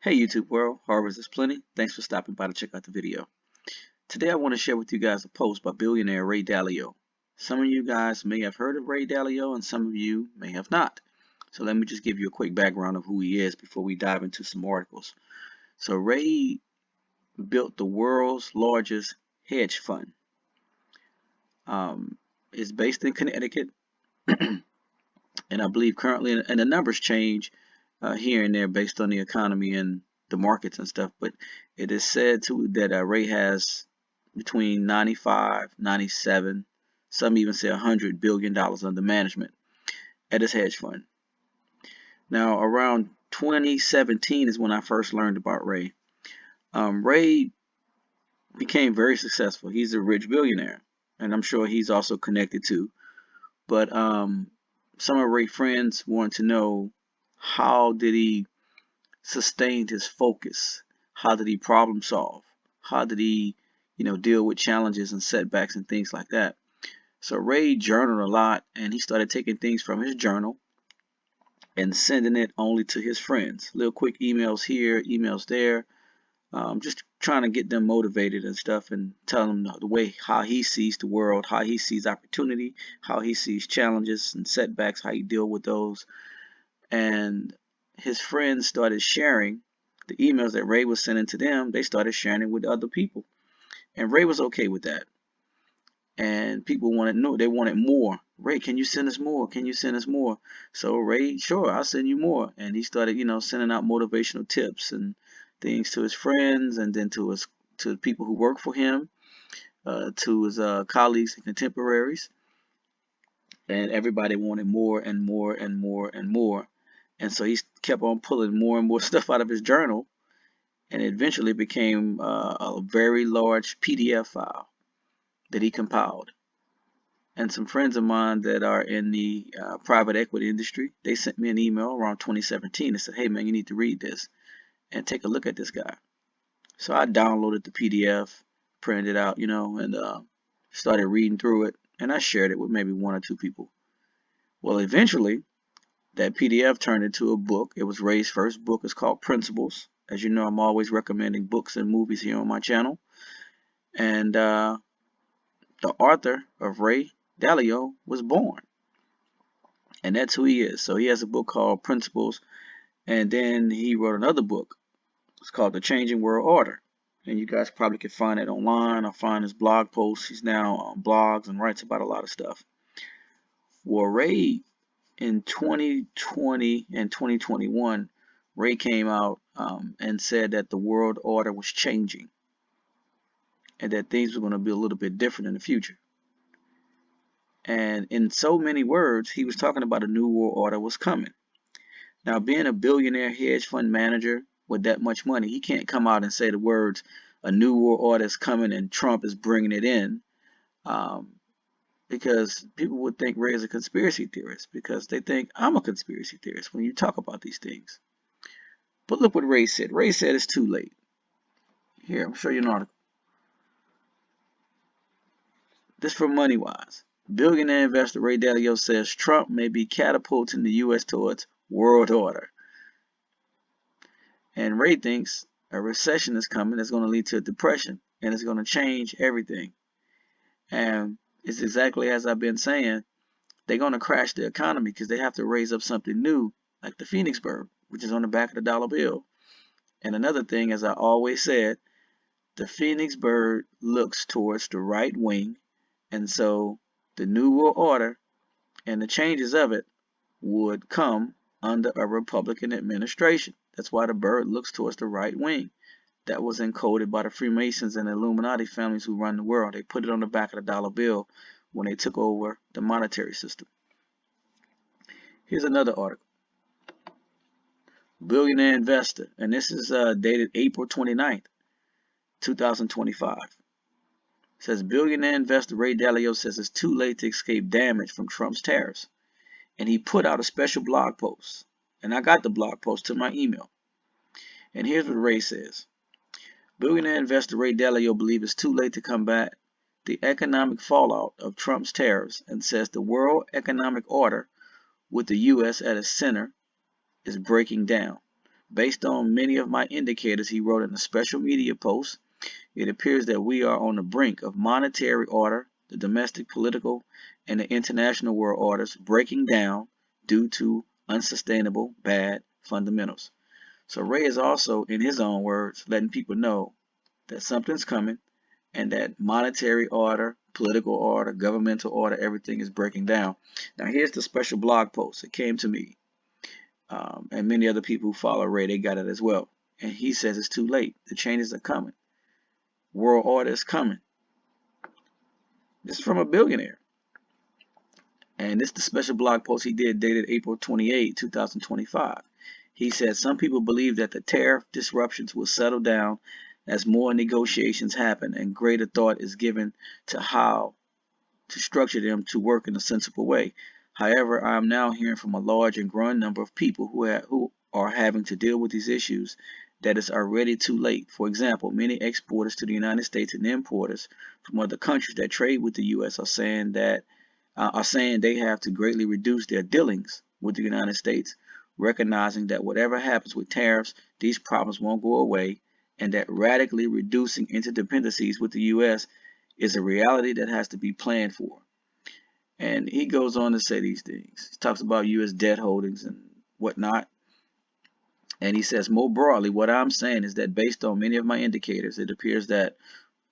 Hey YouTube world, Harvest is plenty. Thanks for stopping by to check out the video. Today I want to share with you guys a post by billionaire Ray Dalio. Some of you guys may have heard of Ray Dalio and some of you may have not. So let me just give you a quick background of who he is before we dive into some articles. So Ray built the world's largest hedge fund. It's based in Connecticut and I believe currently, and the numbers change here and there based on the economy and the markets and stuff, but it is said too that Ray has between 95, 97, some even say $100 billion under management at his hedge fund. Now, around 2017 is when I first learned about Ray. Ray became very successful. He's a rich billionaire, and I'm sure he's also connected too. But some of Ray's friends want to know, how did he sustain his focus? How did he problem solve? How did he, deal with challenges and setbacks and things like that? So Ray journaled a lot, and he started taking things from his journal and sending it only to his friends. Little quick emails here, emails there, just trying to get them motivated and stuff, and tell them the way how he sees the world, how he sees opportunity, how he sees challenges and setbacks, how he deal with those. And his friends started sharing the emails that Ray was sending to them. They started sharing it with other people, and Ray was okay with that. And people wanted they wanted more. Ray, can you send us more? Can you send us more? So Ray, sure, I'll send you more. And he started, sending out motivational tips and things to his friends, and then to the people who work for him, to his colleagues and contemporaries. And everybody wanted more and more and more and more. And so he kept on pulling more and more stuff out of his journal, and it eventually became a very large PDF file that he compiled. And some friends of mine that are in the private equity industry, they sent me an email around 2017 and said, hey man, you need to read this and take a look at this guy. So I downloaded the PDF, printed it out, and started reading through it, and I shared it with maybe one or two people. Well, eventually that PDF turned into a book. It was Ray's first book. It's called Principles. As you know, I'm always recommending books and movies here on my channel. And the author of Ray Dalio was born. And that's who he is. So he has a book called Principles. And then he wrote another book. It's called The Changing World Order. And you guys probably can find it online or find his blog posts. He's now on blogs and writes about a lot of stuff. Well, Ray, in 2020 and 2021, Ray came out and said that the world order was changing and that things were going to be a little bit different in the future. And in so many words, he was talking about a new world order was coming. Now, being a billionaire hedge fund manager with that much money, he can't come out and say the words, a new world order is coming and Trump is bringing it in. Because people would think Ray is a conspiracy theorist, because they think I'm a conspiracy theorist when you talk about these things. But look what Ray said. Ray said it's too late. Here, I'll show you an article. This from MoneyWise. Billionaire investor Ray Dalio says Trump may be catapulting the U.S. towards world order. And Ray thinks a recession is coming that's going to lead to a depression, and it's going to change everything. And it's exactly as I've been saying. They're going to crash the economy because they have to raise up something new, like the Phoenix bird, which is on the back of the dollar bill. And another thing, as I always said, the Phoenix bird looks towards the right wing, and so the new world order and the changes of it would come under a Republican administration. That's why the bird looks towards the right wing. That was encoded by the Freemasons and the Illuminati families who run the world. They put it on the back of the dollar bill when they took over the monetary system. Here's another article. Billionaire investor, and this is dated April 29th, 2025. It says billionaire investor Ray Dalio says it's too late to escape damage from Trump's tariffs. And he put out a special blog post. And I got the blog post to my email. And here's what Ray says. Billionaire investor Ray Dalio believes it's too late to combat the economic fallout of Trump's tariffs, and says the world economic order with the U.S. at its center is breaking down. Based on many of my indicators, he wrote in a special media post, it appears that we are on the brink of monetary order, the domestic, political, and the international world orders breaking down due to unsustainable bad fundamentals. So Ray is also, in his own words, letting people know that something's coming and that monetary order, political order, governmental order, everything is breaking down. Now here's the special blog post. It came to me, and many other people who follow Ray, they got it as well. And he says it's too late. The changes are coming. World order is coming. This is from a billionaire. And this is the special blog post he did dated April 28, 2025. He said some people believe that the tariff disruptions will settle down as more negotiations happen and greater thought is given to how to structure them to work in a sensible way. However, I am now hearing from a large and growing number of people who are having to deal with these issues that it's already too late. For example, many exporters to the United States and importers from other countries that trade with the U.S. are saying they have to greatly reduce their dealings with the United States, recognizing that whatever happens with tariffs, these problems won't go away, and that radically reducing interdependencies with the U.S. is a reality that has to be planned for. And he goes on to say these things. He talks about U.S. debt holdings and whatnot. And he says, more broadly, what I'm saying is that based on many of my indicators, it appears that,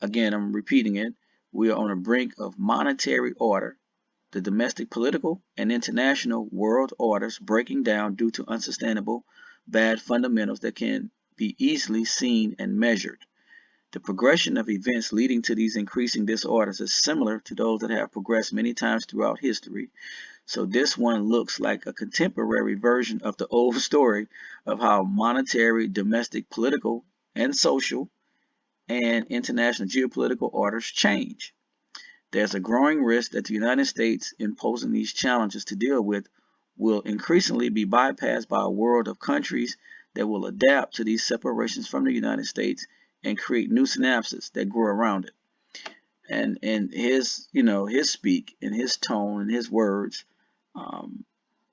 again, I'm repeating it, we are on the brink of monetary order, the domestic, political, and international world orders breaking down due to unsustainable, bad fundamentals that can be easily seen and measured. The progression of events leading to these increasing disorders is similar to those that have progressed many times throughout history. So this one looks like a contemporary version of the old story of how monetary, domestic, political, and social, and international geopolitical orders change. There's a growing risk that the United States imposing these challenges to deal with will increasingly be bypassed by a world of countries that will adapt to these separations from the United States and create new synapses that grow around it. And in his, his speak, in his tone, in his words,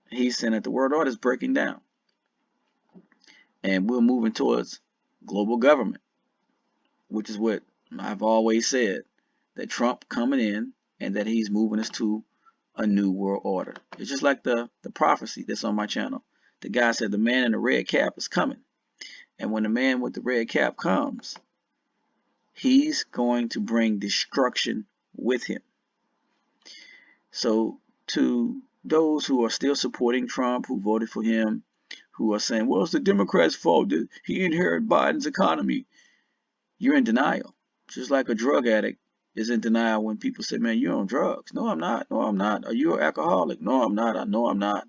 he's saying that the world order is breaking down, and we're moving towards global government, which is what I've always said, that Trump coming in and that he's moving us to a new world order. It's just like the prophecy that's on my channel. The guy said the man in the red cap is coming. And when the man with the red cap comes, he's going to bring destruction with him. So to those who are still supporting Trump, who voted for him, who are saying, well, it's the Democrats' fault that he inherited Biden's economy, you're in denial. Just like a drug addict is in denial when people say, man, you're on drugs. No, I'm not. No, I'm not. Are you an alcoholic? No, I'm not. I know I'm not.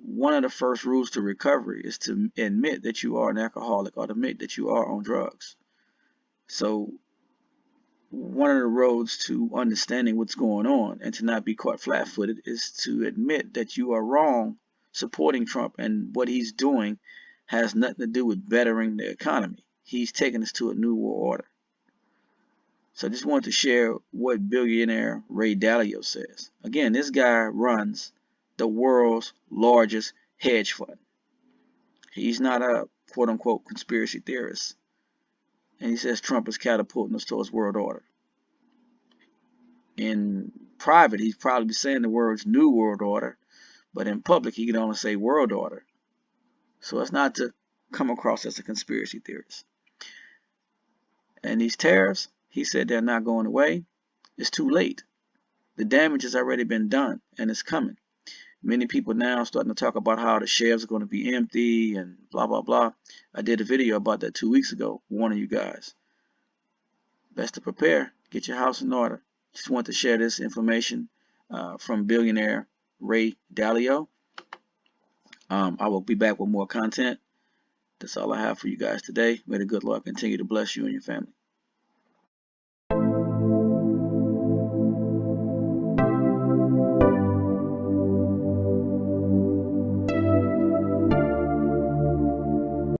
One of the first rules to recovery is to admit that you are an alcoholic or to admit that you are on drugs. So one of the roads to understanding what's going on and to not be caught flat-footed is to admit that you are wrong supporting Trump, and what he's doing has nothing to do with bettering the economy. He's taking us to a new world order. So I just wanted to share what billionaire Ray Dalio says. Again, this guy runs the world's largest hedge fund. He's not a quote-unquote conspiracy theorist. And he says Trump is catapulting us towards world order. In private, he's probably saying the words new world order, but in public, he can only say world order. So it's not to come across as a conspiracy theorist. And these tariffs, he said they're not going away. It's too late. The damage has already been done, and it's coming. Many people now are starting to talk about how the shelves are going to be empty and blah, blah, blah. I did a video about that 2 weeks ago, warning you guys. Best to prepare. Get your house in order. Just want to share this information from billionaire Ray Dalio. I will be back with more content. That's all I have for you guys today. May the good Lord continue to bless you and your family.